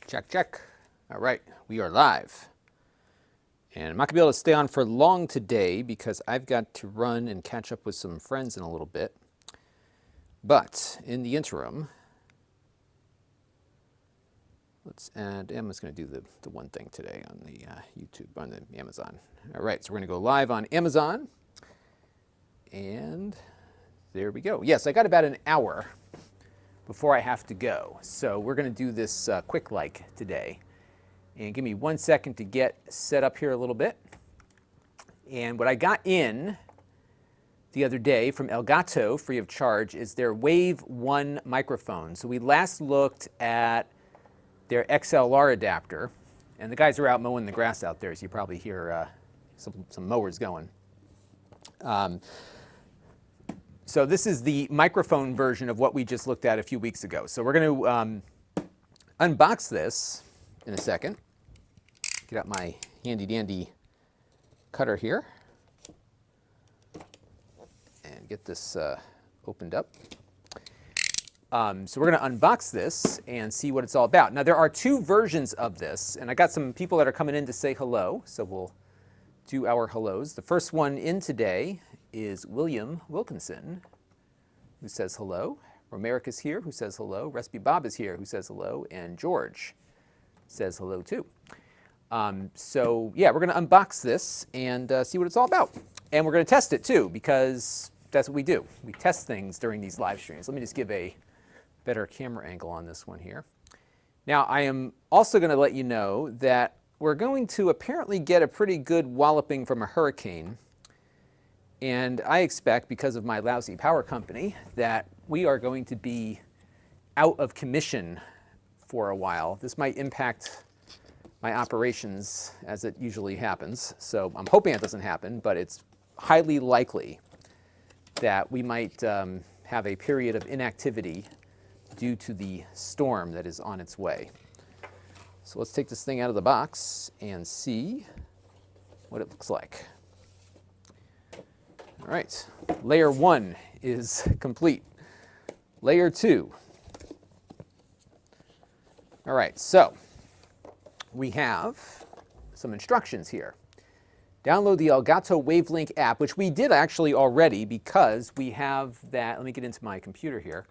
Check, check. All right, we are live. And I'm not going to be able to stay on for long today because I've got to run and catch up with some friends in a little bit. But in the interim, let's add, Emma's going to do the one thing today on the YouTube, on the Amazon. All right, so we're going to go live on Amazon. And there we go. Yes, I got about an hour before I have to go. So we're going to do this quick like today. And give me 1 second to get set up here a little bit. And what I got in the other day from Elgato, free of charge, is their Wave 1 microphone. So we last looked at their XLR adapter. And the guys are out mowing the grass out there, so you probably hear some mowers going. So this is the microphone version of what we just looked at a few weeks ago. So we're going to unbox this in a second. Get out my handy dandy cutter here and get this opened up. So we're going to unbox this and see what it's all about. Now there are two versions of this, and I got some people that are coming in to say hello, so we'll do our hellos. The first one in today is William Wilkinson, who says hello. Romeric is here, who says hello. Recipe Bob is here, who says hello. And George says hello, too. So, yeah, we're going to unbox this and see what it's all about. And we're going to test it, too, because that's what we do. We test things during these live streams. Let me just give a better camera angle on this one here. Now, I am also going to let you know that we're going to apparently get a pretty good walloping from a hurricane. And I expect, because of my lousy power company, that we are going to be out of commission for a while. This might impact my operations as it usually happens. So I'm hoping it doesn't happen, but it's highly likely that we might have a period of inactivity due to the storm that is on its way. So let's take this thing out of the box and see what it looks like. All right, layer 1 is complete. Layer 2. All right, so we have some instructions here. Download the Elgato Wavelink app, which we did actually already because we have that. Let me get into my computer here.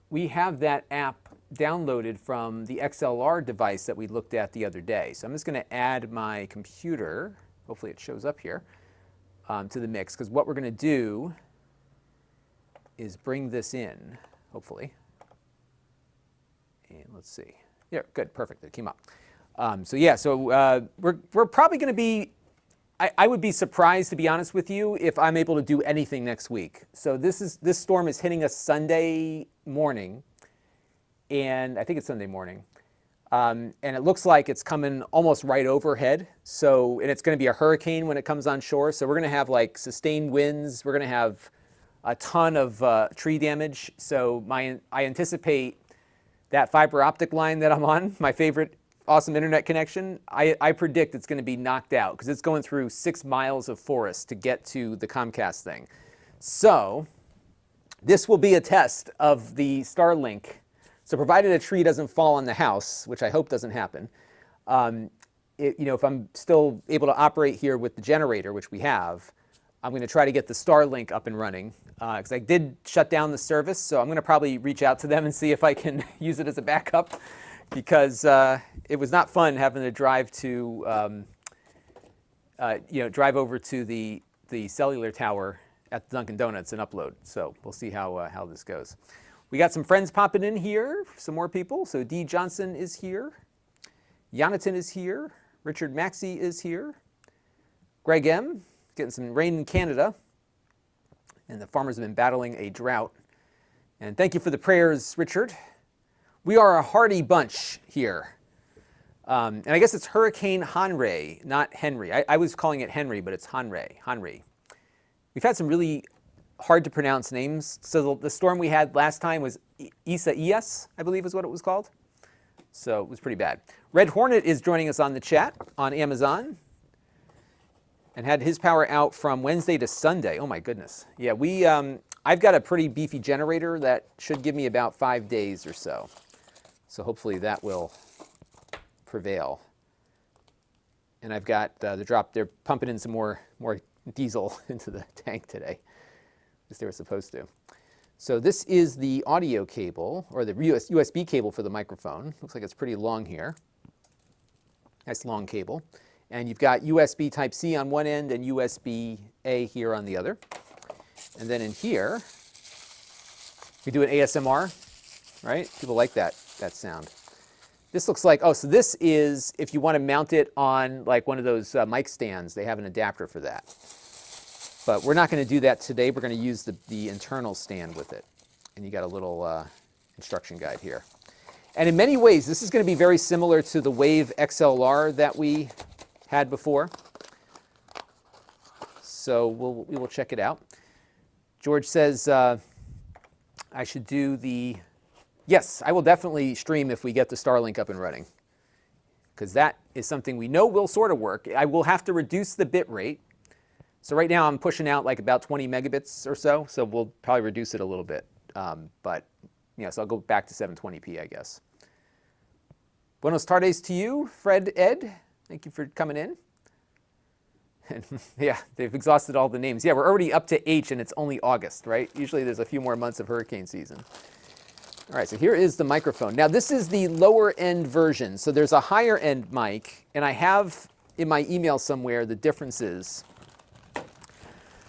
We have that app downloaded from the XLR device that we looked at the other day. So I'm just going to add my computer. Hopefully it shows up here. To the mix, because what we're going to do is bring this in, hopefully. And let's see. Yeah, good, perfect, it came up. So we're probably going to be, I would be surprised, to be honest with you, if I'm able to do anything next week. So this storm is hitting us Sunday morning, and I think it's Sunday morning. And it looks like it's coming almost right overhead. So, and it's going to be a hurricane when it comes on shore. So we're going to have like sustained winds. We're going to have a ton of tree damage. So I anticipate that fiber optic line that I'm on, my favorite awesome internet connection, I predict it's going to be knocked out because it's going through 6 miles of forest to get to the Comcast thing. So this will be a test of the Starlink. So provided a tree doesn't fall on the house, which I hope doesn't happen, if I'm still able to operate here with the generator, which we have, I'm going to try to get the Starlink up and running because I did shut down the service. So I'm going to probably reach out to them and see if I can use it as a backup because it was not fun having to drive to, drive over to the cellular tower at Dunkin' Donuts and upload. So we'll see how this goes. We got some friends popping in here, some more people. So D. Johnson is here. Jonathan is here. Richard Maxey is here. Greg M. Getting some rain in Canada. And the farmers have been battling a drought. And thank you for the prayers, Richard. We are a hardy bunch here. And I guess it's Hurricane Henry, not Henry. I was calling it Henry, but it's Henry. We've had some really hard to pronounce names. So the storm we had last time was Isaias, I believe is what it was called. So it was pretty bad. Red Hornet is joining us on the chat on Amazon and had his power out from Wednesday to Sunday. Oh my goodness. Yeah, I've got a pretty beefy generator that should give me about 5 days or so. So hopefully that will prevail. And I've got they're pumping in some more diesel into the tank today, as they were supposed to. So this is the audio cable, or the USB cable for the microphone. Looks like it's pretty long here. Nice long cable. And you've got USB Type-C on one end and USB-A here on the other. And then in here, we do an ASMR, right? People like that sound. This looks like, oh, so this is if you want to mount it on like one of those mic stands. They have an adapter for that. But we're not going to do that today. We're going to use the internal stand with it. And you got a little instruction guide here. And in many ways, this is going to be very similar to the Wave XLR that we had before. So we will check it out. George says I should do the... Yes, I will definitely stream if we get the Starlink up and running, because that is something we know will sort of work. I will have to reduce the bit rate. So right now I'm pushing out like about 20 megabits or so we'll probably reduce it a little bit. But yeah, so I'll go back to 720p, I guess. Buenos tardes to you, Fred Ed. Thank you for coming in. And yeah, they've exhausted all the names. Yeah, we're already up to H and it's only August, right? Usually there's a few more months of hurricane season. All right, so here is the microphone. Now this is the lower end version. So there's a higher end mic, and I have in my email somewhere the differences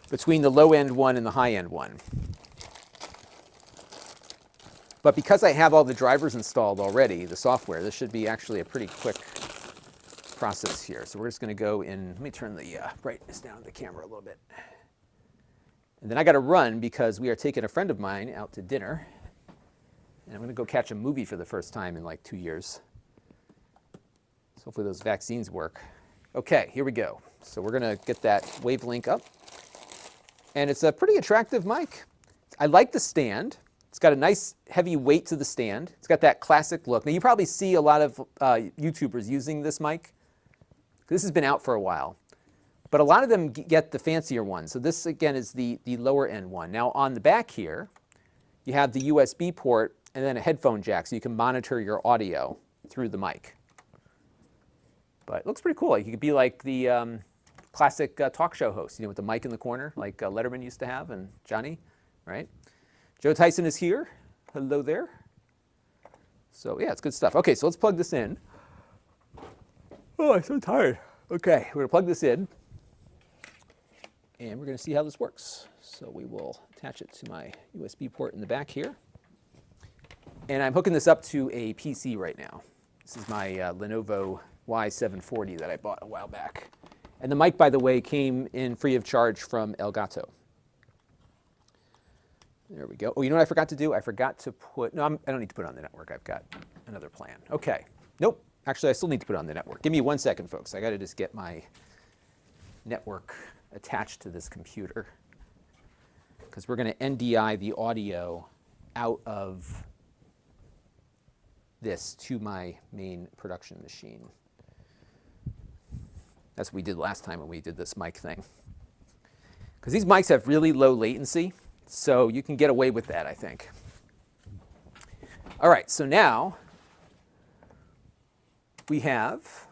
between the low end one and the high end one. But because I have all the drivers installed already, the software, this should be actually a pretty quick process here. So we're just going to go in. Let me turn the brightness down of the camera a little bit. And then I got to run because we are taking a friend of mine out to dinner. And I'm going to go catch a movie for the first time in like 2 years. So hopefully those vaccines work. Okay, here we go. So we're going to get that Wave link up. And it's a pretty attractive mic. I like the stand. It's got a nice heavy weight to the stand. It's got that classic look. Now you probably see a lot of YouTubers using this mic. This has been out for a while. But a lot of them get the fancier one. So this again is the lower end one. Now on the back here, you have the USB port and then a headphone jack so you can monitor your audio through the mic. But it looks pretty cool. You could be like the classic talk show host, with the mic in the corner, like Letterman used to have, and Johnny, right? Joe Tyson is here. Hello there. So yeah, it's good stuff. Okay, so let's plug this in. Oh, I'm so tired. Okay, we're gonna plug this in, and we're gonna see how this works. So we will attach it to my USB port in the back here. And I'm hooking this up to a PC right now. This is my Lenovo Y740 that I bought a while back. And the mic, by the way, came in free of charge from Elgato. There we go. Oh, you know what I forgot to do? I forgot to put, no, I don't need to put it on the network. I've got another plan. Okay. Nope. Actually, I still need to put it on the network. Give me 1 second, folks. I got to just get my network attached to this computer, because we're going to NDI the audio out of this to my main production machine. That's what we did last time when we did this mic thing. Because these mics have really low latency, so you can get away with that, I think. All right, so now we have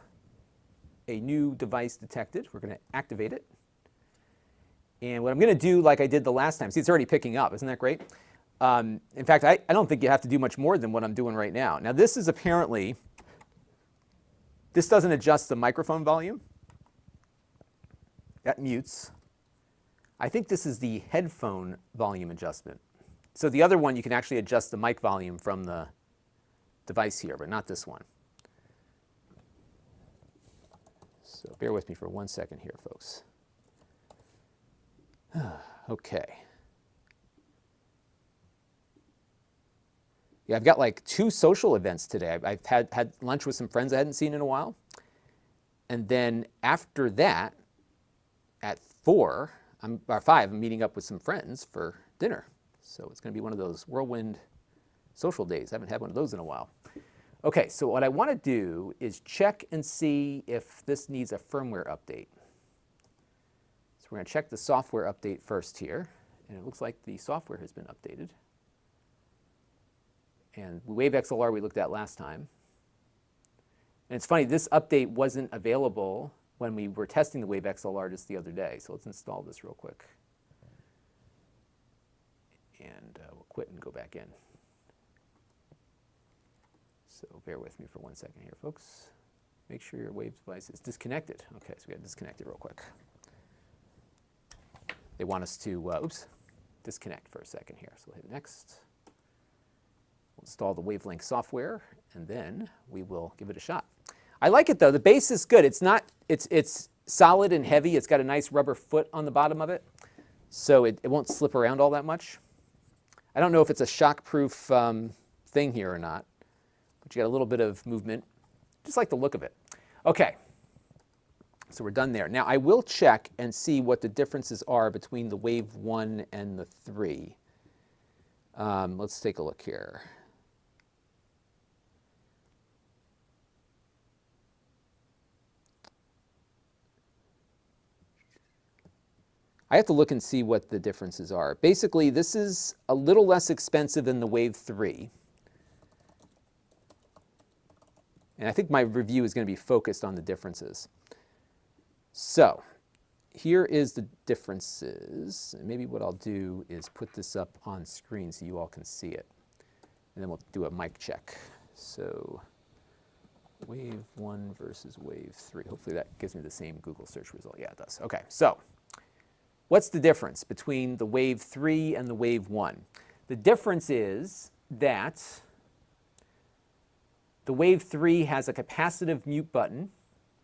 a new device detected. We're going to activate it. And what I'm going to do, like I did the last time, see, it's already picking up. Isn't that great? In fact, I don't think you have to do much more than what I'm doing right now. Now, this is apparently, this doesn't adjust the microphone volume. That mutes. I think this is the headphone volume adjustment. So the other one, you can actually adjust the mic volume from the device here, but not this one. So bear with me for 1 second here, folks. Okay. Yeah, I've got like 2 social events today. I've had lunch with some friends I hadn't seen in a while. And then after that, at 4, or 5, I'm meeting up with some friends for dinner. So it's going to be one of those whirlwind social days. I haven't had one of those in a while. Okay, so what I want to do is check and see if this needs a firmware update. So we're going to check the software update first here. And it looks like the software has been updated. And Wave XLR we looked at last time. And it's funny, this update wasn't available when we were testing the Wave XLR just the other day. So let's install this real quick. And we'll quit and go back in. So bear with me for 1 second here, folks. Make sure your Wave device is disconnected. Okay, so we got to disconnect it real quick. They want us to, disconnect for a second here. So we'll hit next. We'll install the Wavelink software, and then we will give it a shot. I like it though. The base is good. It's solid and heavy. It's got a nice rubber foot on the bottom of it, so it won't slip around all that much. I don't know if it's a shock-proof thing here or not, but you got a little bit of movement. Just like the look of it. Okay, so we're done there. Now I will check and see what the differences are between the Wave 1 and the 3. Let's take a look here. I have to look and see what the differences are. Basically, this is a little less expensive than the Wave 3. And I think my review is going to be focused on the differences. So here is the differences. And maybe what I'll do is put this up on screen so you all can see it. And then we'll do a mic check. So Wave 1 versus Wave 3. Hopefully that gives me the same Google search result. Yeah, it does. Okay, so what's the difference between the Wave 3 and the Wave 1? The difference is that the Wave 3 has a capacitive mute button,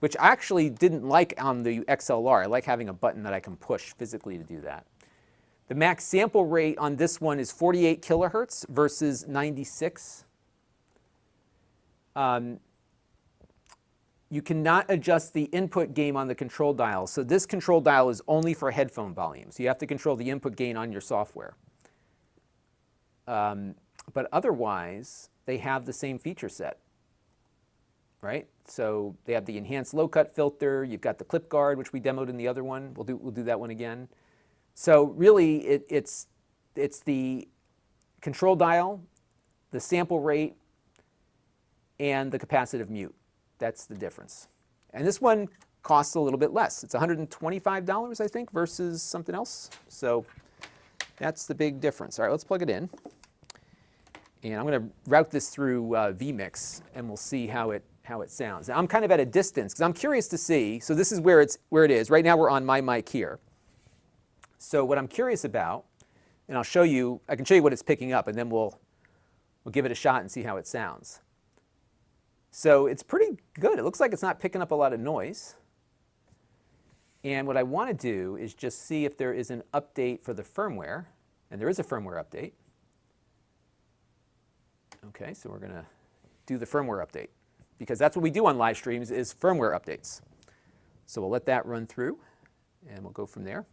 which I actually didn't like on the XLR. I like having a button that I can push physically to do that. The max sample rate on this one is 48 kilohertz versus 96. You cannot adjust the input gain on the control dial. So this control dial is only for headphone volume. So you have to control the input gain on your software. But otherwise, they have the same feature set. Right? So they have the enhanced low cut filter. You've got the clip guard, which we demoed in the other one. We'll do that one again. So really, it's the control dial, the sample rate, and the capacitive mute. That's the difference. And this one costs a little bit less. It's $125, I think, versus something else. So that's the big difference. All right, let's plug it in. And I'm going to route this through vMix, and we'll see how it sounds. Now, I'm kind of at a distance because I'm curious to see. So this is where it is. Right now we're on my mic here. So what I'm curious about, and I'll show you. I can show you what it's picking up, and then we'll give it a shot and see how it sounds. So it's pretty good. It looks like it's not picking up a lot of noise. And what I want to do is just see if there is an update for the firmware. And there is a firmware update. Okay, so we're going to do the firmware update, because that's what we do on live streams is firmware updates. So we'll let that run through, and we'll go from there.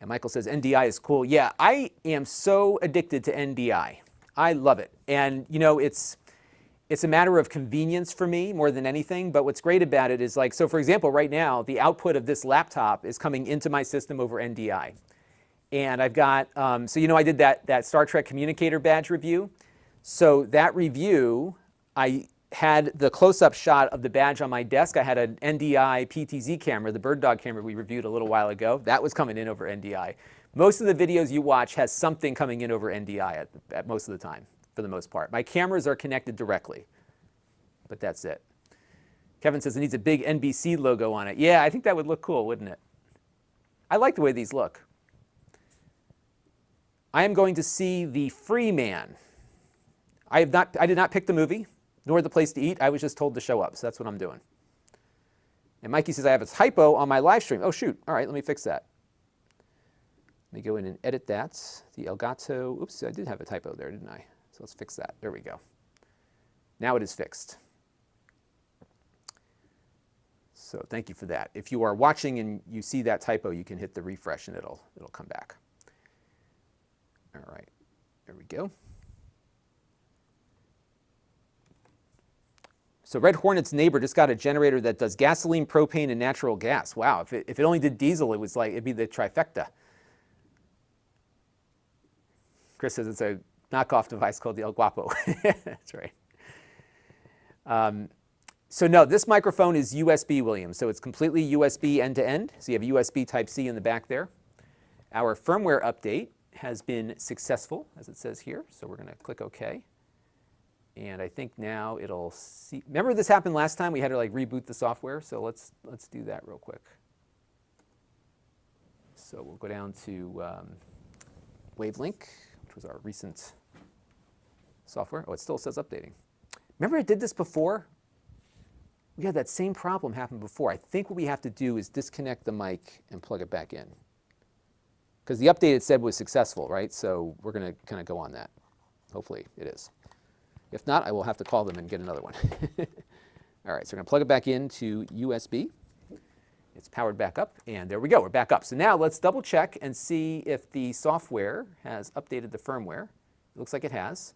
And Michael says NDI is cool. Yeah, I am so addicted to NDI. I love it. And you know, it's a matter of convenience for me more than anything. But what's great about it is, like, so for example, right now, the output of this laptop is coming into my system over NDI. And I've got, so you know, I did that Star Trek communicator badge review. So that review, I had the close-up shot of the badge on my desk. I had an NDI PTZ camera, the bird dog camera we reviewed a little while ago. That was coming in over NDI. Most of the videos you watch has something coming in over NDI at most of the time, for the most part. My cameras are connected directly, but that's it. Kevin says it needs a big NBC logo on it. Yeah, I think that would look cool, wouldn't it? I like the way these look. I am going to see The Free Man. I did not pick the movie, nor the place to eat. I was just told to show up, so that's what I'm doing. And Mikey says I have a typo on my live stream. Oh, shoot. All right, let me fix that. Let me go in and edit that. The Elgato. Oops, I did have a typo there, didn't I? So let's fix that. There we go. Now it is fixed. So thank you for that. If you are watching and you see that typo, you can hit the refresh and it'll come back. All right, there we go. So Red Hornet's neighbor just got a generator that does gasoline, propane, and natural gas. Wow, if it only did diesel, it'd be the trifecta. Chris says it's a knockoff device called the Elgato. That's right. So no, this microphone is USB, William. So it's completely USB end-to-end. So you have USB Type-C in the back there. Our firmware update has been successful, as it says here. So we're going to click OK. And I think now it'll see. Remember this happened last time? We had to like reboot the software. So let's do that real quick. So we'll go down to Wavelink, which was our recent software. Oh, it still says updating. Remember I did this before? We had that same problem happen before. I think what we have to do is disconnect the mic and plug it back in. Because the update it said was successful, right? So we're going to kind of go on that. Hopefully it is. If not, I will have to call them and get another one. All right, so we're going to plug it back into USB. It's powered back up, and there we go. We're back up. So now let's double check and see if the software has updated the firmware. It looks like it has.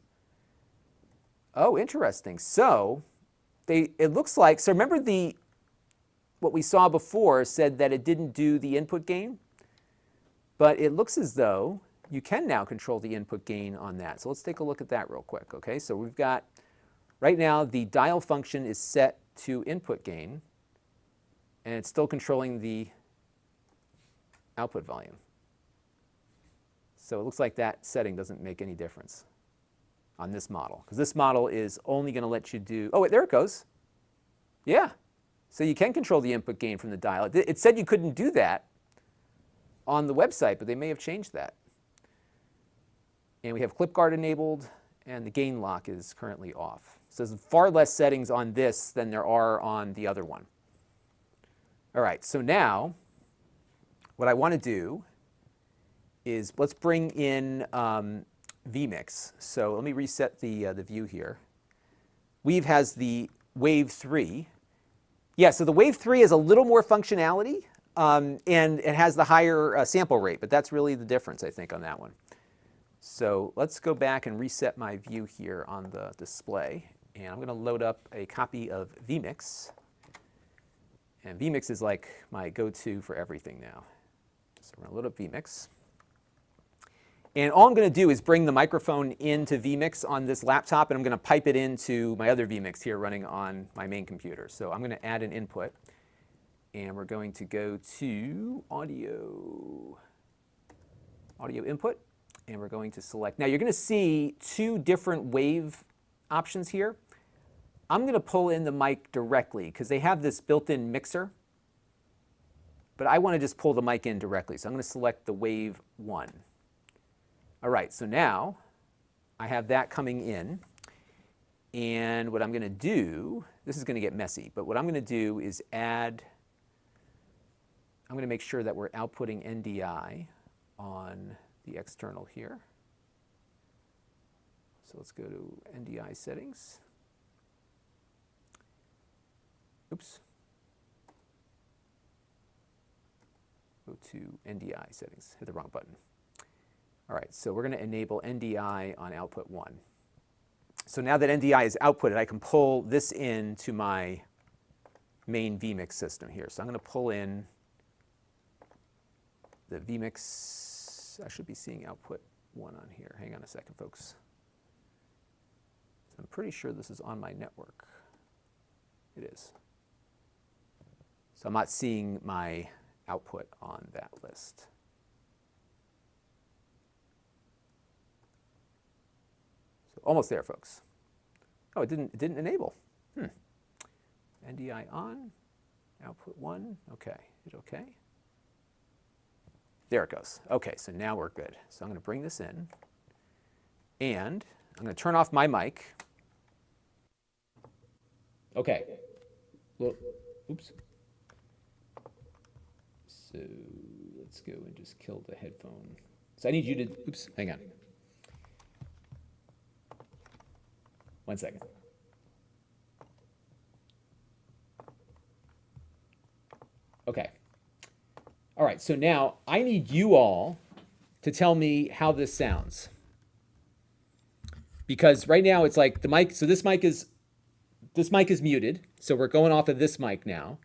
Oh, interesting. So it looks like, so remember what we saw before said that it didn't do the input gain? But it looks as though you can now control the input gain on that. So let's take a look at that real quick, okay? So we've got, right now, the dial function is set to input gain, and it's still controlling the output volume. So it looks like that setting doesn't make any difference on this model, because this model is only going to let you do, oh, wait, there it goes. Yeah. So you can control the input gain from the dial. It said you couldn't do that on the website, but they may have changed that. And we have clip guard enabled, and the gain lock is currently off. So there's far less settings on this than there are on the other one. All right, so now what I want to do is let's bring in vMix. So let me reset the view here. Weave has the Wave 3. Yeah, so the Wave 3 has a little more functionality, and it has the higher sample rate, but that's really the difference, I think, on that one. So let's go back and reset my view here on the display, and I'm going to load up a copy of vMix. And vMix is like my go-to for everything now. So we're going to load up vMix. And all I'm going to do is bring the microphone into vMix on this laptop, and I'm going to pipe it into my other vMix here running on my main computer. So I'm going to add an input, and we're going to go to audio input, and we're going to select. Now you're going to see two different wave options here. I'm going to pull in the mic directly because they have this built-in mixer, but I want to just pull the mic in directly. So I'm going to select the Wave 1. All right, so now I have that coming in, and what I'm going to do, this is going to get messy, but what I'm going to do is I'm going to make sure that we're outputting NDI on the external here. So let's go to NDI settings. Oops. Go to NDI settings, hit the wrong button. All right, so we're going to enable NDI on output 1. So now that NDI is outputted, I can pull this into my main vMix system here. So I'm going to pull in the vMix. I should be seeing output 1 on here. Hang on a second, folks. So I'm pretty sure this is on my network. It is. So I'm not seeing my output on that list. So almost there, folks. Oh, it didn't enable. NDI on, output 1. Okay, hit OK. There it goes. Okay, so now we're good. So I'm going to bring this in, and I'm going to turn off my mic. Okay. Well, oops. So let's go and just kill the headphone. So I need you to, oops, hang on. 1 second. Okay. All right, so now I need you all to tell me how this sounds. Because right now it's like the mic, so this mic is muted, so we're going off of this mic now.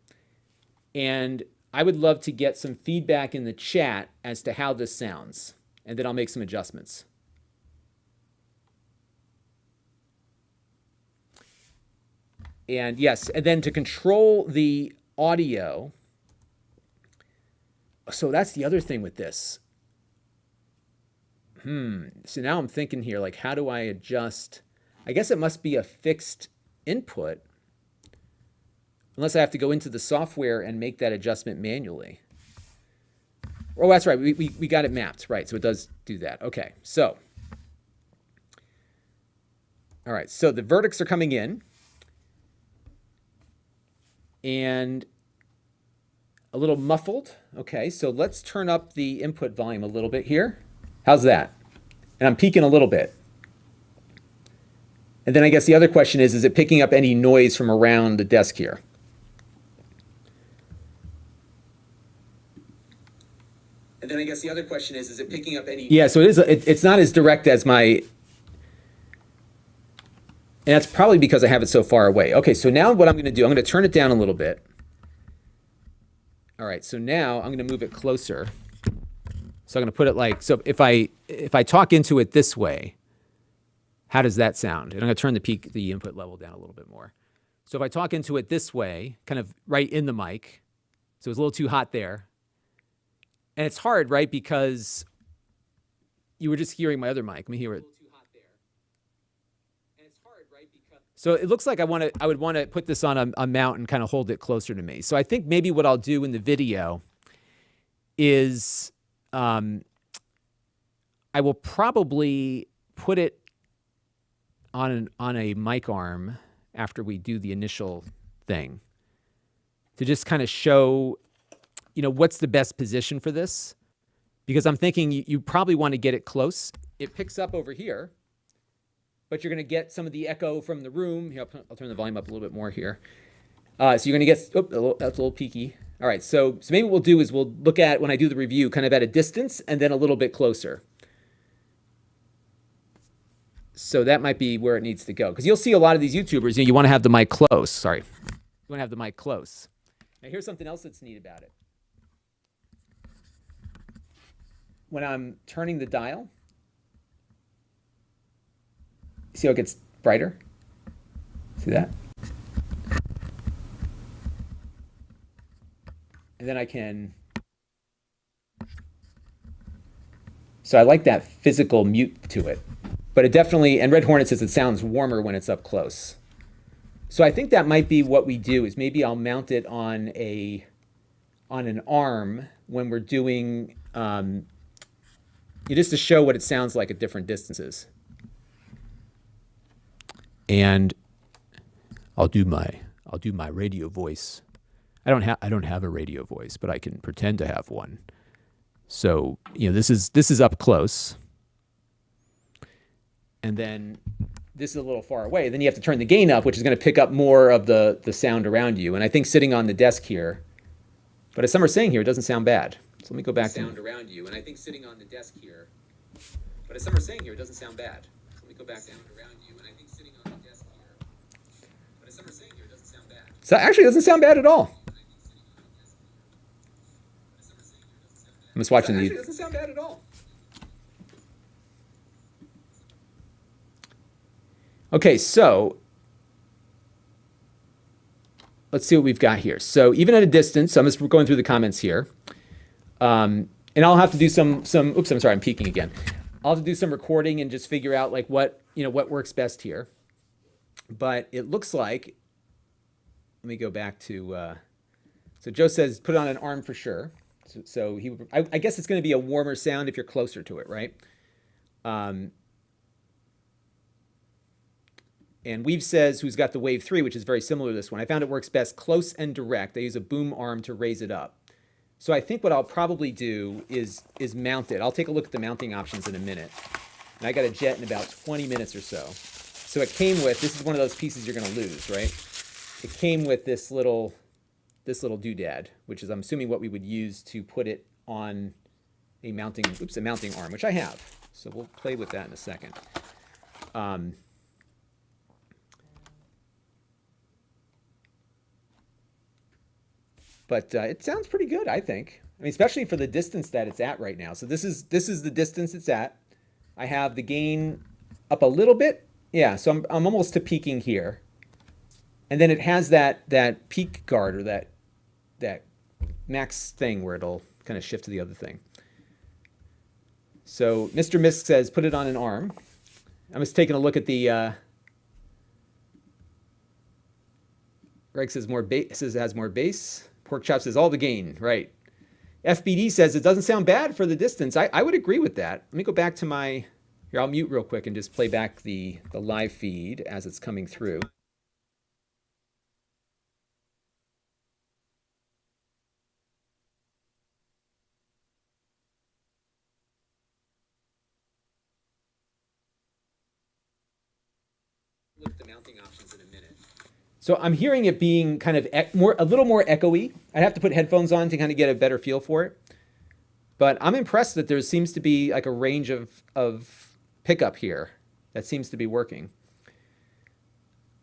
And I would love to get some feedback in the chat as to how this sounds, and then I'll make some adjustments. And yes, and then to control the audio. So that's the other thing with this. So now I'm thinking here, like, how do I adjust? I guess it must be a fixed input, unless I have to go into the software and make that adjustment manually. Oh, that's right. We got it mapped, right? So it does do that. Okay, so. All right, so the verdicts are coming in. And a little muffled. Okay, so let's turn up the input volume a little bit here. How's that? And I'm peaking a little bit. And then I guess the other question is it picking up any noise from around the desk here? And then I guess the other question is it picking up any... Yeah, so it's not as direct as my... And that's probably because I have it so far away. Okay, so now what I'm going to do, I'm going to turn it down a little bit. All right, so now I'm going to move it closer. So I'm going to put it like, so if I talk into it this way, how does that sound? And I'm going to turn the input level down a little bit more. So if I talk into it this way, kind of right in the mic, so it's a little too hot there. And it's hard, right? Because you were just hearing my other mic. Let me hear it. So it looks like I would want to put this on a mount and kind of hold it closer to me. So I think maybe what I'll do in the video is I will probably put it on a mic arm after we do the initial thing to just kind of show, what's the best position for this. Because I'm thinking you probably want to get it close. It picks up over here, but you're going to get some of the echo from the room. Here, I'll turn the volume up a little bit more here. So you're going to get, that's a little peaky. All right, so maybe what we'll do is we'll look at, when I do the review, kind of at a distance and then a little bit closer. So that might be where it needs to go. Because you'll see a lot of these YouTubers, you want to have the mic close. Sorry. You want to have the mic close. Now here's something else that's neat about it. When I'm turning the dial, see how it gets brighter? See that? And then I can... So I like that physical mute to it. But it definitely, and Red Hornet says it sounds warmer when it's up close. So I think that might be what we do, is maybe I'll mount it on an arm when we're doing, just to show what it sounds like at different distances. And I'll do my radio voice. I don't have a radio voice, but I can pretend to have one. So, this is up close. And then this is a little far away. Then you have to turn the gain up, which is going to pick up more of the sound around you. And I think sitting on the desk here, but as some are saying here, it doesn't sound bad. So let me go back to sound around you. And I think sitting on the desk here, but as some are saying here, it doesn't sound bad. So let me go back sound around you. And I think sitting on the desk here, but as some are saying here, it doesn't sound bad. So actually, it doesn't sound bad at all. I'm just watching these. It doesn't sound bad at all. Okay, so let's see what we've got here. So even at a distance, so I'm just going through the comments here. And I'll have to do some, oops, I'm sorry, I'm peeking again. I'll have to do some recording and just figure out like what works best here. But it looks like, let me go back to, so Joe says put it on an arm for sure. So I guess it's going to be a warmer sound if you're closer to it, right? And Weave says, who's got the Wave 3, which is very similar to this one. I found it works best close and direct. I use a boom arm to raise it up. So I think what I'll probably do is mount it. I'll take a look at the mounting options in a minute. And I got a jet in about 20 minutes or so. So it came with, this is one of those pieces you're going to lose, right? It came with this little doodad, which is, I'm assuming, what we would use to put it on a mounting arm, which I have. So we'll play with that in a second. But it sounds pretty good, I think. I mean, especially for the distance that it's at right now. So this is the distance it's at. I have the gain up a little bit. Yeah, so I'm almost to peaking here. And then it has that peak guard, or that max thing where it'll kind of shift to the other thing. So Mr. Misk says, put it on an arm. I'm just taking a look at the, Greg says says it has more bass. Pork Chop says all the gain, right. FBD says it doesn't sound bad for the distance. I would agree with that. Let me go back to my, here, I'll mute real quick and just play back the live feed as it's coming through. Look at the mounting options in a minute. So I'm hearing it being kind of a little more echoey. I'd have to put headphones on to kind of get a better feel for it. But I'm impressed that there seems to be like a range of pickup here that seems to be working.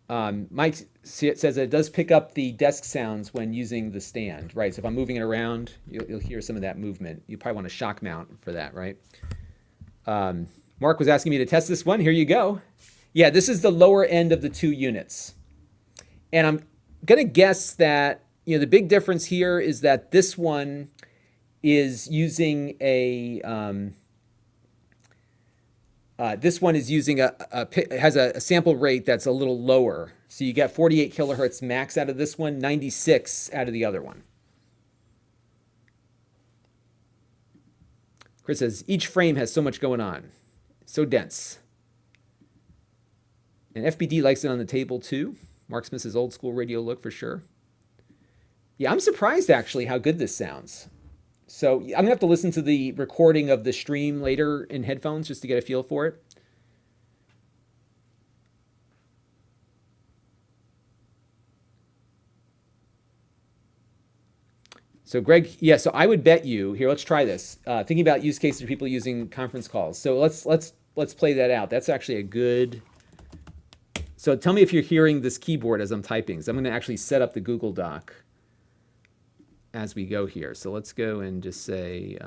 Mike says that it does pick up the desk sounds when using the stand, right? So if I'm moving it around, you'll hear some of that movement. You probably want a shock mount for that, right? Mark was asking me to test this one. Here you go. Yeah, this is the lower end of the 2 units. And I'm going to guess that, the big difference here is that this one is using a has a sample rate that's a little lower. So you get 48 kilohertz max out of this one, 96 out of the other one. Chris says, each frame has so much going on. So dense. And FBD likes it on the table too. Mark Smith's old school radio look for sure. Yeah, I'm surprised actually how good this sounds. So I'm gonna have to listen to the recording of the stream later in headphones just to get a feel for it. So Greg, yeah, so I would bet you, here, let's try this. Thinking about use cases for people using conference calls. So let's play that out. That's actually a good, so tell me if you're hearing this keyboard as I'm typing. So I'm gonna actually set up the Google Doc as we go here. So let's go and just say,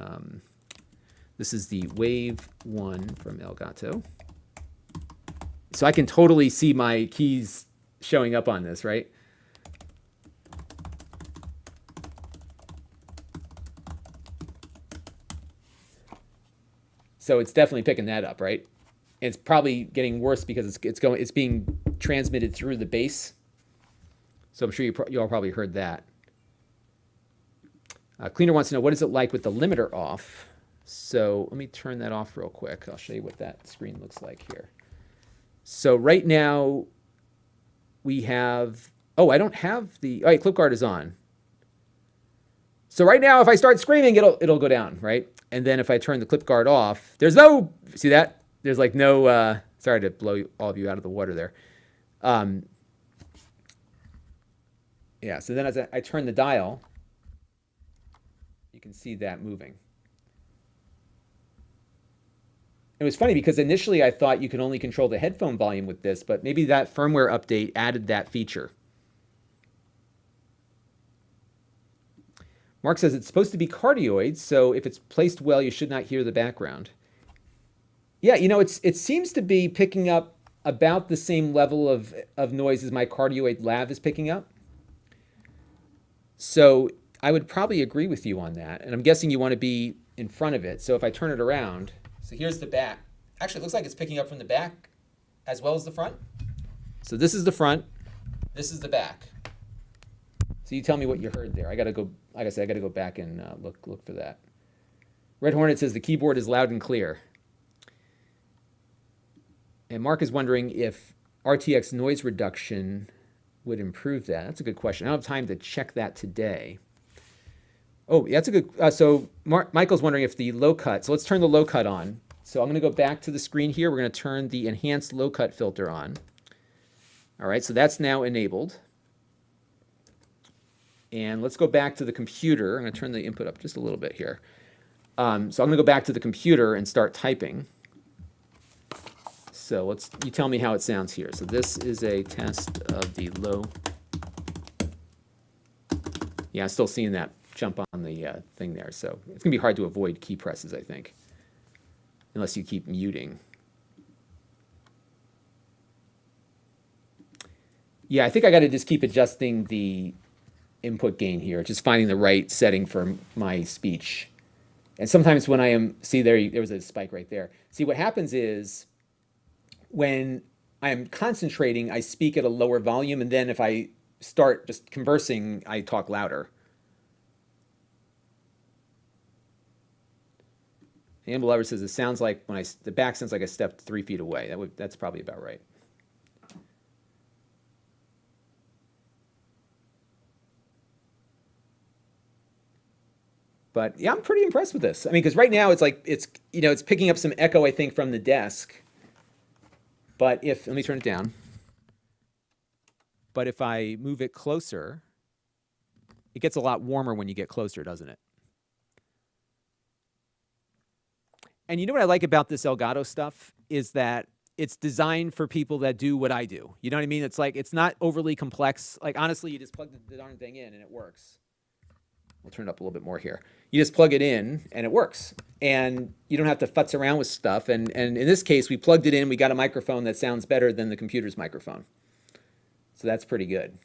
this is the Wave 1 from Elgato. So I can totally see my keys showing up on this, right? So it's definitely picking that up, right? And it's probably getting worse because it's being transmitted through the bass. So I'm sure you all probably heard that. Cleaner wants to know, what is it like with the limiter off? So let me turn that off real quick. I'll show you what that screen looks like here. So right now we have, oh, I don't have the, all right, clip guard is on. So right now, if I start screaming, it'll go down, right? And then if I turn the clip guard off, there's no, see that? There's like no, sorry to blow all of you out of the water there. Yeah, so then as I turn the dial, you can see that moving. It was funny because initially I thought you could only control the headphone volume with this, but maybe that firmware update added that feature. Mark says it's supposed to be cardioid, so if it's placed well, you should not hear the background. Yeah, it seems to be picking up about the same level of noise as my cardioid lav is picking up. So I would probably agree with you on that. And I'm guessing you want to be in front of it. So if I turn it around, so here's the back. Actually, it looks like it's picking up from the back as well as the front. So this is the front. This is the back. So you tell me what you heard there. I got to go, like I said, I got to go back and look for that. Red Hornet says the keyboard is loud and clear. And Mark is wondering if RTX noise reduction would improve that. That's a good question. I don't have time to check that today. Oh, yeah, that's a good, so Michael's wondering if the low cut, so let's turn the low cut on. So I'm gonna go back to the screen here. We're gonna turn the enhanced low cut filter on. All right, so that's now enabled. And let's go back to the computer. I'm gonna turn the input up just a little bit here. So I'm gonna go back to the computer and start typing. So you tell me how it sounds here. So this is a test of the low. Yeah, I'm still seeing that jump on the thing there. So it's gonna be hard to avoid key presses, I think, unless you keep muting. Yeah, I think I got to just keep adjusting the input gain here, just finding the right setting for my speech. And sometimes when I am, see there was a spike right there. See, what happens is when I'm concentrating, I speak at a lower volume, and then if I start just conversing, I talk louder. Amber Lover says it sounds like when the back sounds like I stepped 3 feet away. That's probably about right. But yeah, I'm pretty impressed with this. I mean, because right now it's like it's picking up some echo, I think, from the desk. But let me turn it down. But if I move it closer, it gets a lot warmer when you get closer, doesn't it? And you know what I like about this Elgato stuff is that it's designed for people that do what I do. You know what I mean? It's like, it's not overly complex. Like, honestly, you just plug the darn thing in and it works. We'll turn it up a little bit more here. You just plug it in and it works. And you don't have to futz around with stuff. And in this case, we plugged it in. We got a microphone that sounds better than the computer's microphone. So that's pretty good.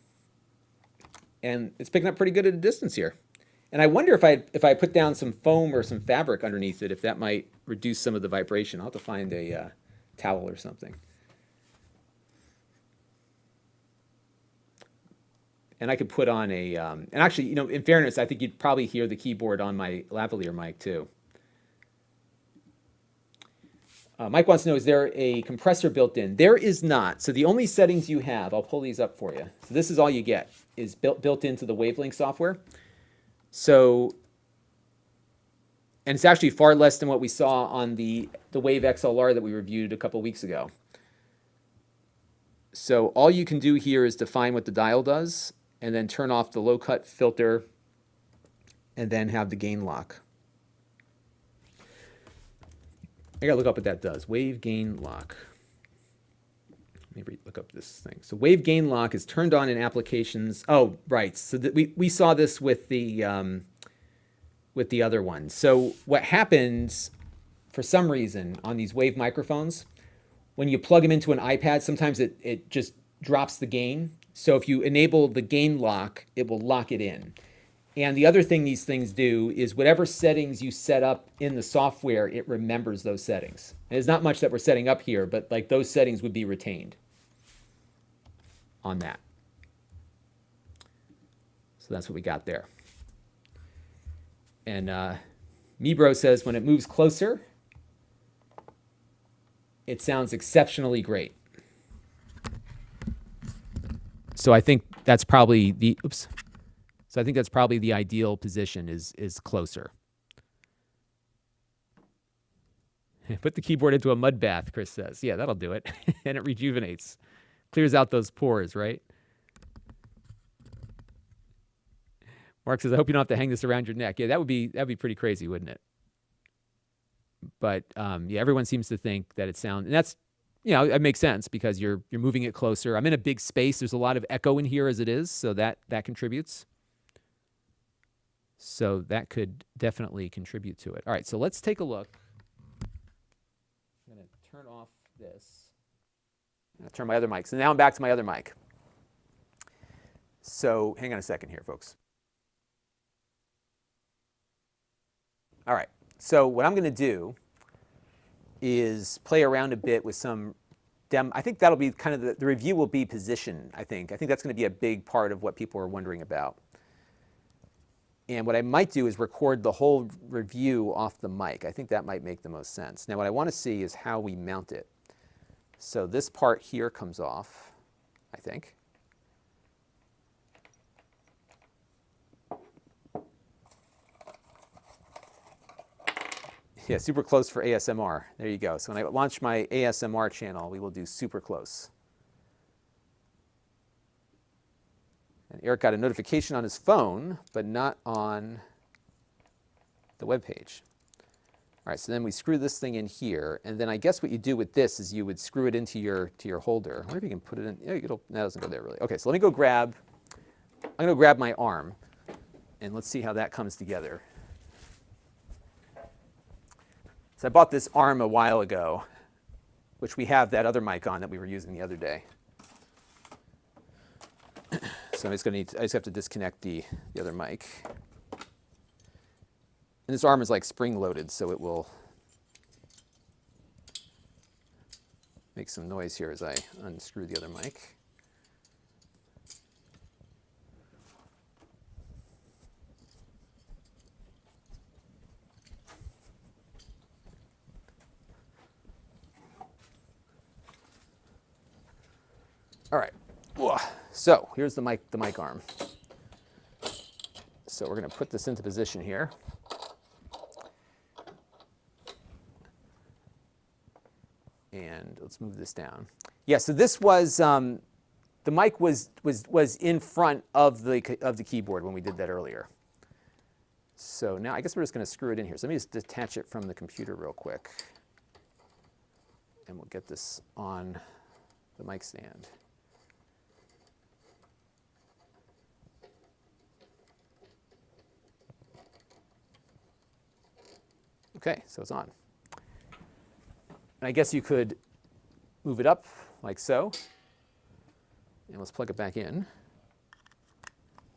And it's picking up pretty good at a distance here. And I wonder if I put down some foam or some fabric underneath it, if that might reduce some of the vibration. I'll have to find a towel or something. And I could put on a, and actually, in fairness, I think you'd probably hear the keyboard on my lavalier mic too. Mike wants to know, is there a compressor built in? There is not. So the only settings you have, I'll pull these up for you. So this is all you get, is built into the Wavelink software. So, and it's actually far less than what we saw on the Wave XLR that we reviewed a couple weeks ago. So all you can do here is define what the dial does, and then turn off the low cut filter, and then have the gain lock. I gotta look up what that does. Wave gain lock. Let me look up this thing. So wave gain lock is turned on in applications. Oh, right. So we saw this with the other one. So what happens for some reason on these wave microphones, when you plug them into an iPad, sometimes it just drops the gain. So if you enable the gain lock, it will lock it in. And the other thing these things do is whatever settings you set up in the software, it remembers those settings. And there's not much that we're setting up here, but like those settings would be retained on that. So that's what we got there. And Mibro says when it moves closer, it sounds exceptionally great. So I think that's probably the, oops. So I think that's probably the ideal position is closer. Put the keyboard into a mud bath, Chris says. Yeah, that'll do it. And it rejuvenates. Clears out those pores, right? Mark says, I hope you don't have to hang this around your neck. Yeah, that'd be pretty crazy, wouldn't it? But yeah, everyone seems to think that it sounds, and that's, it makes sense because you're moving it closer. I'm in a big space. There's a lot of echo in here as it is, so that contributes. So that could definitely contribute to it. All right, so let's take a look. I'm going to turn off this. I'll turn my other mic. So now I'm back to my other mic. So hang on a second here, folks. All right, so what I'm going to do is play around a bit with some I think that'll be kind of the review will be position, I think. I think that's going to be a big part of what people are wondering about. And what I might do is record the whole review off the mic. I think that might make the most sense. Now what I want to see is how we mount it. So this part here comes off, I think. Yeah, super close for ASMR. There you go. So when I launch my ASMR channel, we will do super close. And Eric got a notification on his phone, but not on the web page. All right, so then we screw this thing in here, and then I guess what you do with this is you would screw it into your holder. I wonder if you can put it in. Yeah, that doesn't go there really. Okay, so let me go grab. I'm going to grab my arm, and let's see how that comes together. So I bought this arm a while ago, which we have that other mic on that we were using the other day. So I just have to disconnect the other mic. And this arm is like spring loaded, so it will make some noise here as I unscrew the other mic. All right, so here's the mic arm. So we're going to put this into position here. And let's move this down. Yeah, so this was, the mic was in front of the keyboard when we did that earlier. So now I guess we're just going to screw it in here. So let me just detach it from the computer real quick. And we'll get this on the mic stand. Okay, so it's on. And I guess you could move it up like so. And let's plug it back in.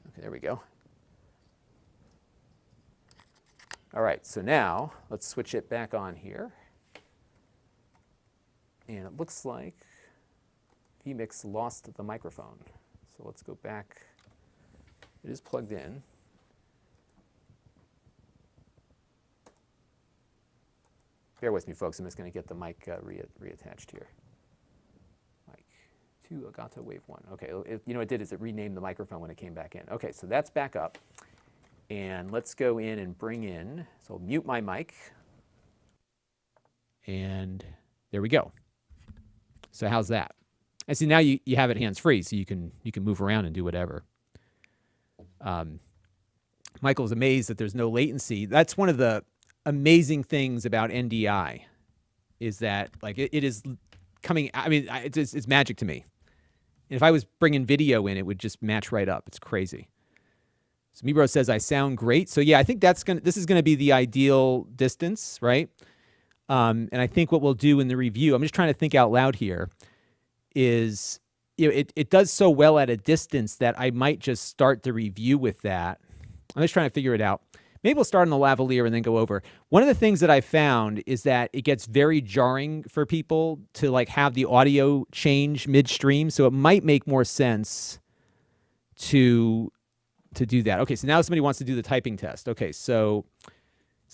Okay, there we go. All right, so now let's switch it back on here. And it looks like vMix lost the microphone. So let's go back. It is plugged in. Bear with me, folks. I'm just going to get the mic reattached here. Mic 2, Elgato Wave 1. Okay, you know what it did is it renamed the microphone when it came back in. Okay, so that's back up. And let's go in and bring in, so I'll mute my mic. And there we go. So how's that? And see, now you have it hands-free, so you can move around and do whatever. Michael's amazed that there's no latency. That's one of the amazing things about NDI is that like it is coming. I mean, it's magic to me. And if I was bringing video in, it would just match right up. It's crazy. So Mibro says I sound great. So yeah, I think this is gonna be the ideal distance, right? And I think what we'll do in the review, I'm just trying to think out loud here, is it does so well at a distance that I might just start the review with that. I'm just trying to figure it out. Maybe we'll start on the lavalier and then go over. One of the things that I found is that it gets very jarring for people to like have the audio change midstream. So it might make more sense to do that. Okay, so now somebody wants to do the typing test. Okay, so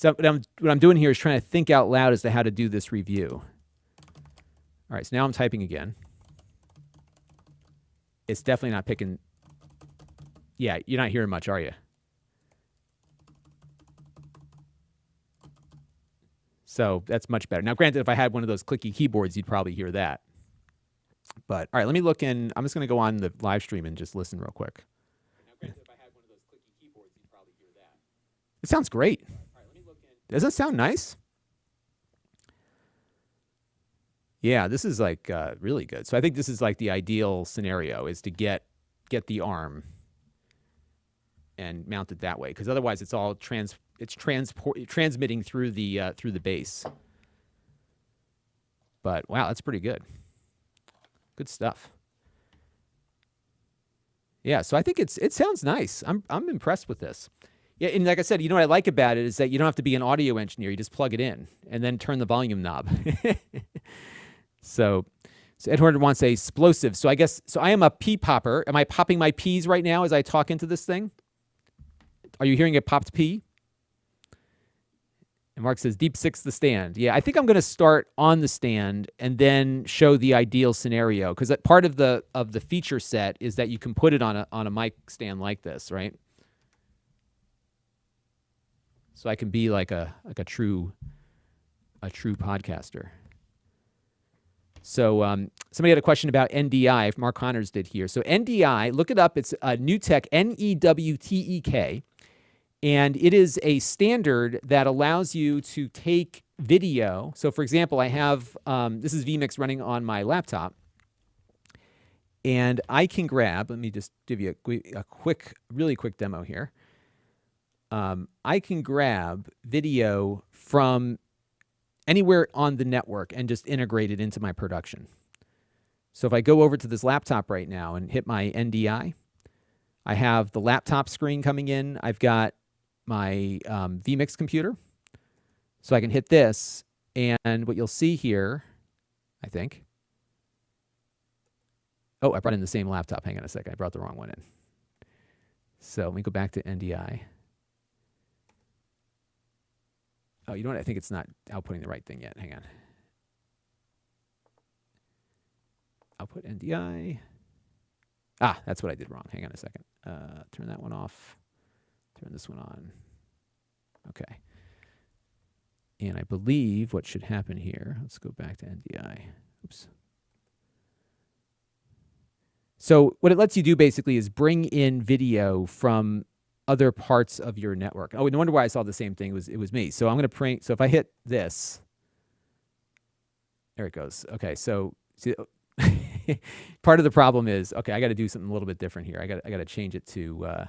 what I'm doing here is trying to think out loud as to how to do this review. All right, so now I'm typing again. It's definitely not picking. Yeah, you're not hearing much, are you? So that's much better. Now, granted, if I had one of those clicky keyboards, you'd probably hear that. But all right, let me look in. I'm just going to go on the live stream and just listen real quick. Now, granted, if I had one of those clicky keyboards, you'd probably hear that. It sounds great. All right, let me look in. Doesn't it sound nice? Yeah, this is like really good. So I think this is like the ideal scenario is to get the arm and mount it that way, because otherwise it's all transmitting through the base. But wow, that's pretty good. Good stuff. Yeah, so I think it sounds nice. I'm impressed with this. Yeah, and like I said, you know what I like about it is that you don't have to be an audio engineer. You just plug it in and then turn the volume knob. So Edward wants a explosive. So I guess I am a pea popper. Am I popping my peas right now as I talk into this thing? Are you hearing a popped pea? And Mark says, Deep Six the stand. Yeah, I think I'm going to start on the stand and then show the ideal scenario, because part of the feature set is that you can put it on a mic stand like this, right? So I can be like a true podcaster. So somebody had a question about NDI. Mark Connors did here. So NDI, look it up. It's Newtek, N-E-W-T-E-K. And it is a standard that allows you to take video. So for example, I have, this is vMix running on my laptop. And I can grab, let me just give you a really quick demo here. I can grab video from anywhere on the network and just integrate it into my production. So if I go over to this laptop right now and hit my NDI, I have the laptop screen coming in. I've got my vMix computer. So I can hit this, and what you'll see here, I think. Oh, I brought in the same laptop. Hang on a second. I brought the wrong one in. So let me go back to NDI. Oh, you know what? I think it's not outputting the right thing yet. Hang on. Output NDI. Ah, that's what I did wrong. Hang on a second. Turn that one off. Turn this one on. Okay. And I believe what should happen here, let's go back to NDI. Oops. So what it lets you do basically is bring in video from other parts of your network. Oh, no wonder why I saw the same thing. It was me. So I'm going to print. So if I hit this, there it goes. Okay, so see, part of the problem is, okay, I got to do something a little bit different here. I got to change it to.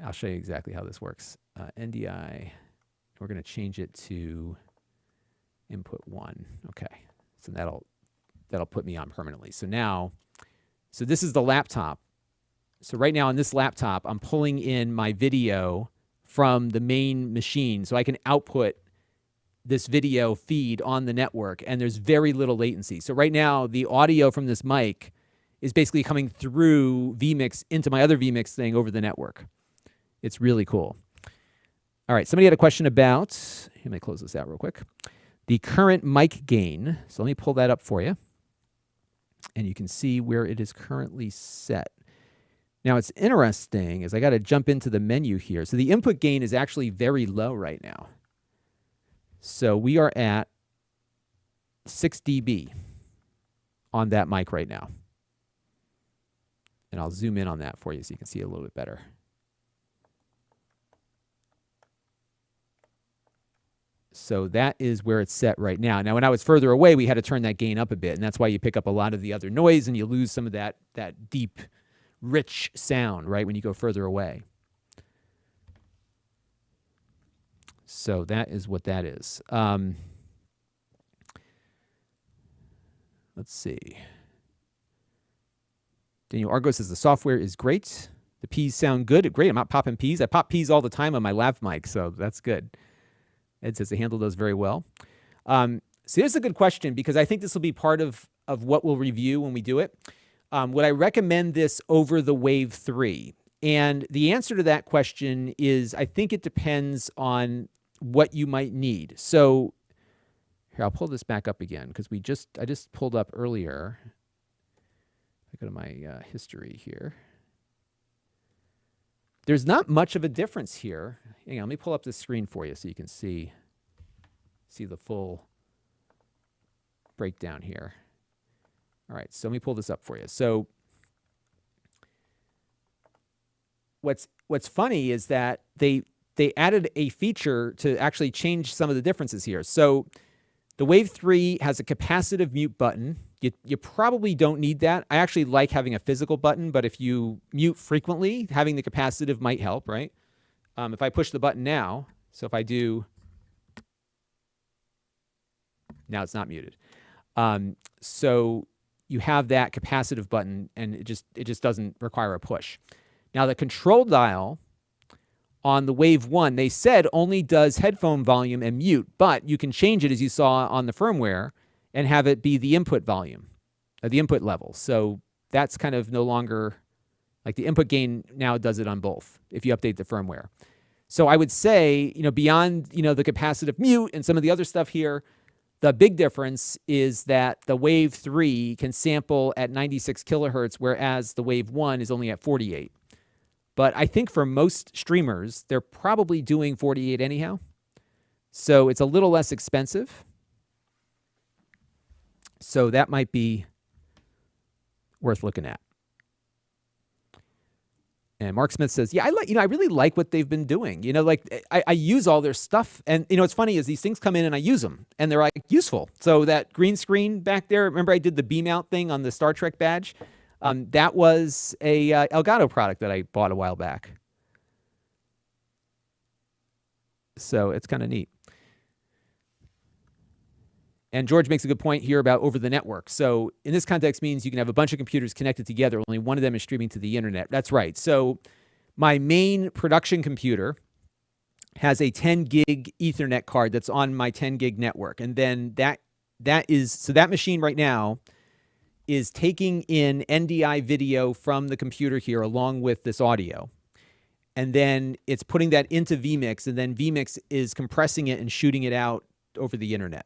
I'll show you exactly how this works. NDI. We're going to change it to input 1. Okay, so that'll put me on permanently. So now, so this is the laptop. So right now on this laptop, I'm pulling in my video from the main machine, so I can output this video feed on the network, and there's very little latency. So right now, the audio from this mic is basically coming through vMix into my other vMix thing over the network. It's really cool. All right, somebody had a question about, let me close this out real quick, the current mic gain. So let me pull that up for you. And you can see where it is currently set. Now, it's interesting is I got to jump into the menu here. So the input gain is actually very low right now. So we are at 6 dB on that mic right now. And I'll zoom in on that for you so you can see it a little bit better. So that is where it's set right now. Now, when I was further away, we had to turn that gain up a bit, and that's why you pick up a lot of the other noise and you lose some of that deep, rich sound, right, when you go further away. So that is what that is. Let's see. Daniel Argo says the software is great. The P's sound good. Great. I'm not popping P's. I pop P's all the time on my lav mic, so that's good. Ed says they handle those very well. So here's a good question, because I think this will be part of what we'll review when we do it. Would I recommend this over the Wave 3? And the answer to that question is, I think it depends on what you might need. So here, I'll pull this back up again, because I just pulled up earlier. I go to my history here. There's not much of a difference here. Hang on, let me pull up the screen for you so you can see the full breakdown here. All right, so let me pull this up for you. So what's funny is that they added a feature to actually change some of the differences here. So the Wave 3 has a capacitive mute button. You probably don't need that. I actually like having a physical button, but if you mute frequently, having the capacitive might help, right? If I push the button now, so if I do, now it's not muted. So you have that capacitive button, and it just doesn't require a push. Now the control dial on the Wave 1, they said only does headphone volume and mute, but you can change it, as you saw on the firmware, and have it be the input volume, the input level. So that's kind of no longer, like the input gain now does it on both if you update the firmware. So I would say, beyond, the capacitive mute and some of the other stuff here, the big difference is that the Wave 3 can sample at 96 kilohertz, whereas the Wave 1 is only at 48. But I think for most streamers, they're probably doing 48 anyhow. So it's a little less expensive. So that might be worth looking at. And Mark Smith says, yeah, I really like what they've been doing. I use all their stuff. And, what's funny is these things come in and I use them and they're like useful. So that green screen back there, remember I did the beam out thing on the Star Trek badge? That was a Elgato product that I bought a while back. So it's kind of neat. And George makes a good point here about over the network. So in this context means you can have a bunch of computers connected together. Only one of them is streaming to the internet. That's right. So my main production computer has a 10 gig Ethernet card that's on my 10 gig network. And then that machine right now is taking in NDI video from the computer here along with this audio. And then it's putting that into vMix, and then vMix is compressing it and shooting it out over the internet.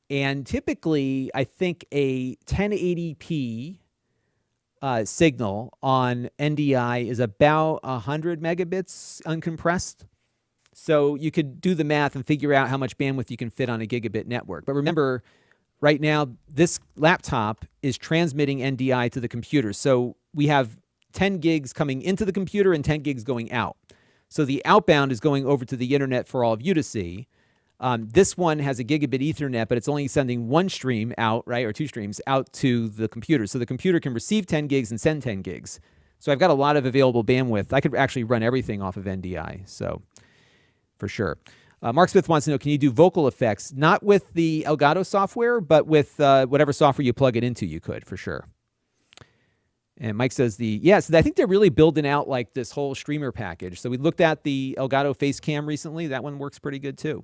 And typically, I think a 1080p signal on NDI is about 100 megabits uncompressed. So you could do the math and figure out how much bandwidth you can fit on a gigabit network. But remember, right now, this laptop is transmitting NDI to the computer. So we have 10 gigs coming into the computer and 10 gigs going out. So the outbound is going over to the internet for all of you to see. This one has a gigabit Ethernet, but it's only sending one stream out, right, or two streams out to the computer. So the computer can receive 10 gigs and send 10 gigs. So I've got a lot of available bandwidth. I could actually run everything off of NDI, so for sure. Mark Smith wants to know, can you do vocal effects? Not with the Elgato software, but with whatever software you plug it into, you could, for sure. And Mike says so I think they're really building out like this whole streamer package. So we looked at the Elgato face cam recently. That one works pretty good too.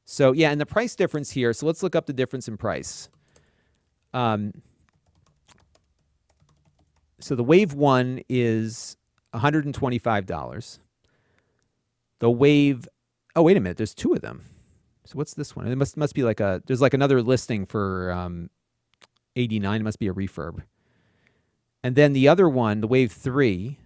So yeah, and the price difference here. So let's look up the difference in price. So the Wave 1 is $125. The Wave, oh, wait a minute, there's two of them. So what's this one? It must be like there's like another listing for 89. It must be a refurb. And then the other one, the Wave 3,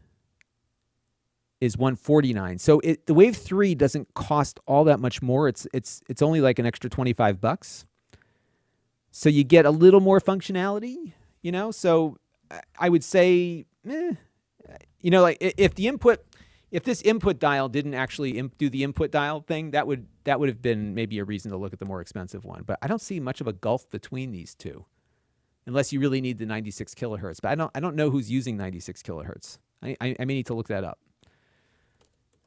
is $149. So the Wave 3 doesn't cost all that much more. It's only like an extra $25. So you get a little more functionality, you know? So I would say, you know, like if this input dial didn't actually do the input dial thing, that would have been maybe a reason to look at the more expensive one. But I don't see much of a gulf between these two, unless you really need the 96 kilohertz. But I don't know who's using 96 kilohertz. I may need to look that up.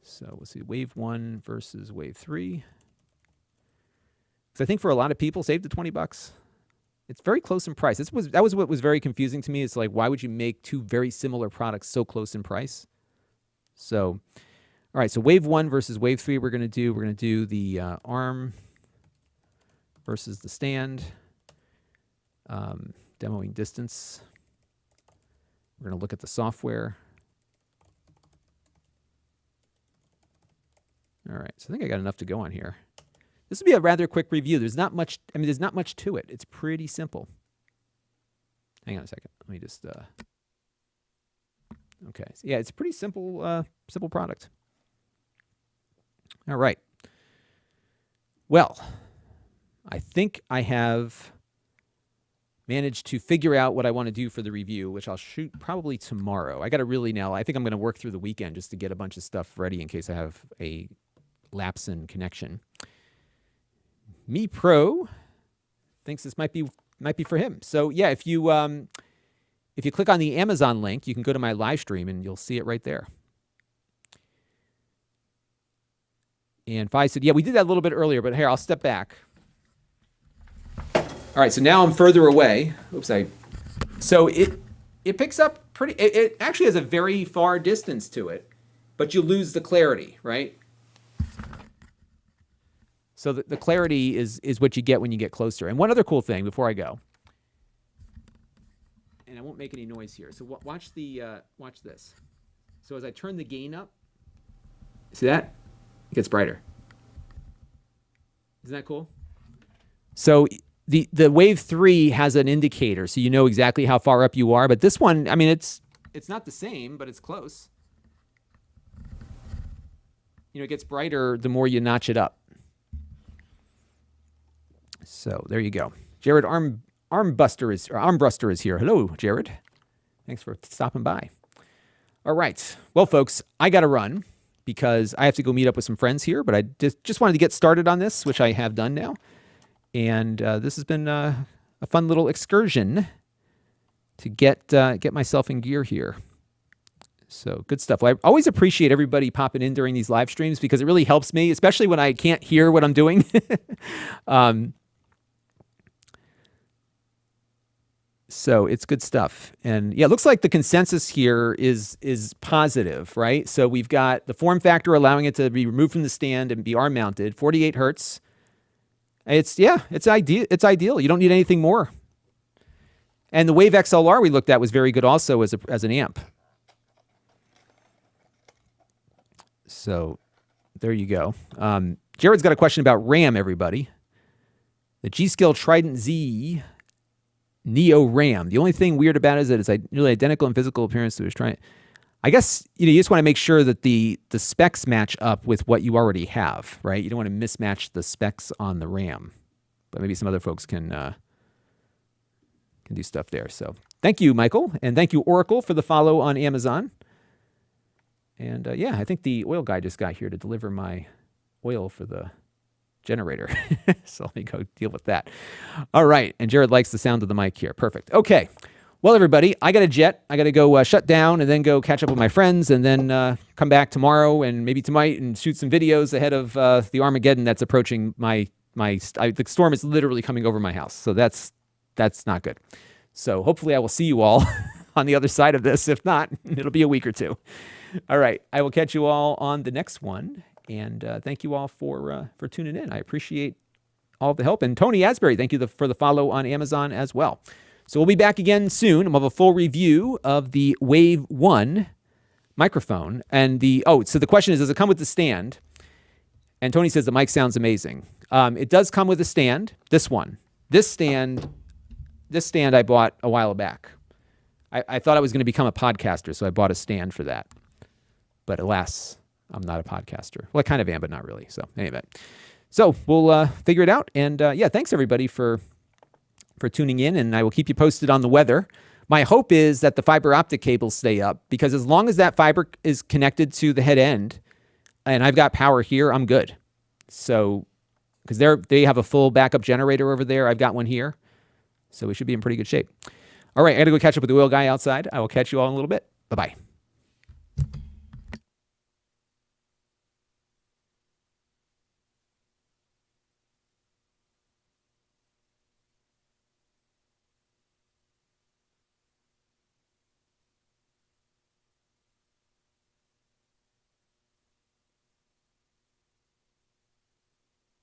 So we'll see Wave 1 versus Wave 3. So I think for a lot of people, save the $20. It's very close in price. That was what was very confusing to me. It's like, why would you make two very similar products so close in price? So, all right. So Wave 1 versus Wave 3, we're going to do the ARM versus the stand. Demoing distance. We're going to look at the software. All right, so I think I got enough to go on here. This will be a rather quick review. There's not much to it. It's pretty simple. Hang on a second. Let me just, okay. So yeah, it's a pretty simple, simple product. All right. Well, I think I have managed to figure out what I want to do for the review, which I'll shoot probably tomorrow. I think I'm going to work through the weekend just to get a bunch of stuff ready in case I have a lapse in connection. Me Pro thinks this might be for him. So yeah, if you click on the Amazon link, you can go to my live stream and you'll see it right there. And Fi said, yeah, we did that a little bit earlier, but here, I'll step back. All right, so now I'm further away. So it picks up it actually has a very far distance to it, but you lose the clarity, right? So the clarity is what you get when you get closer. And one other cool thing before I go, and I won't make any noise here. So watch this. So as I turn the gain up, see that? It gets brighter. Isn't that cool? So the Wave 3 has an indicator, so you know exactly how far up you are. But this one, I mean, it's not the same, but it's close. You know, it gets brighter the more you notch it up. So there you go. Jared Armbruster is here. Hello, Jared. Thanks for stopping by. All right. Well, folks, I got to run because I have to go meet up with some friends here, but I just wanted to get started on this, which I have done now. And this has been a fun little excursion to get myself in gear here. So good stuff. Well, I always appreciate everybody popping in during these live streams because it really helps me, especially when I can't hear what I'm doing. So it's good stuff. And yeah, it looks like the consensus here is positive, right? So we've got the form factor allowing it to be removed from the stand and be arm mounted, 48 hertz. It's ideal. It's ideal. You don't need anything more. And the Wave XLR we looked at was very good also as an amp. So there you go. Jared's got a question about RAM, everybody. The G.Skill Trident Z Neo RAM. The only thing weird about it is that it's nearly identical in physical appearance to his Trident. I guess you just want to make sure that the specs match up with what you already have, right? You don't want to mismatch the specs on the RAM. But maybe some other folks can do stuff there. So thank you, Michael. And thank you, Oracle, for the follow on Amazon. And I think the oil guy just got here to deliver my oil for the generator. So let me go deal with that. All right. And Jared likes the sound of the mic here. Perfect. Okay. Well, everybody, I got a jet. I got to go shut down and then go catch up with my friends and then come back tomorrow and maybe tonight and shoot some videos ahead of the Armageddon that's approaching the storm is literally coming over my house. So that's not good. So hopefully I will see you all on the other side of this. If not, it'll be a week or two. All right. I will catch you all on the next one. And thank you all for tuning in. I appreciate all the help. And Tony Asbury, thank you for the follow on Amazon as well. So we'll be back again soon. We'll have a full review of the Wave 1 microphone. And so the question is, does it come with the stand? And Tony says the mic sounds amazing. It does come with a stand. This one. This stand I bought a while back. I thought I was going to become a podcaster, so I bought a stand for that. But alas, I'm not a podcaster. Well, I kind of am, but not really. So anyway, we'll figure it out. And thanks everybody for tuning in, and I will keep you posted on the weather. My hope is that the fiber optic cables stay up, because as long as that fiber is connected to the head end, and I've got power here, I'm good. So, because they have a full backup generator over there, I've got one here, so we should be in pretty good shape. All right, I got to go catch up with the oil guy outside. I will catch you all in a little bit. Bye-bye.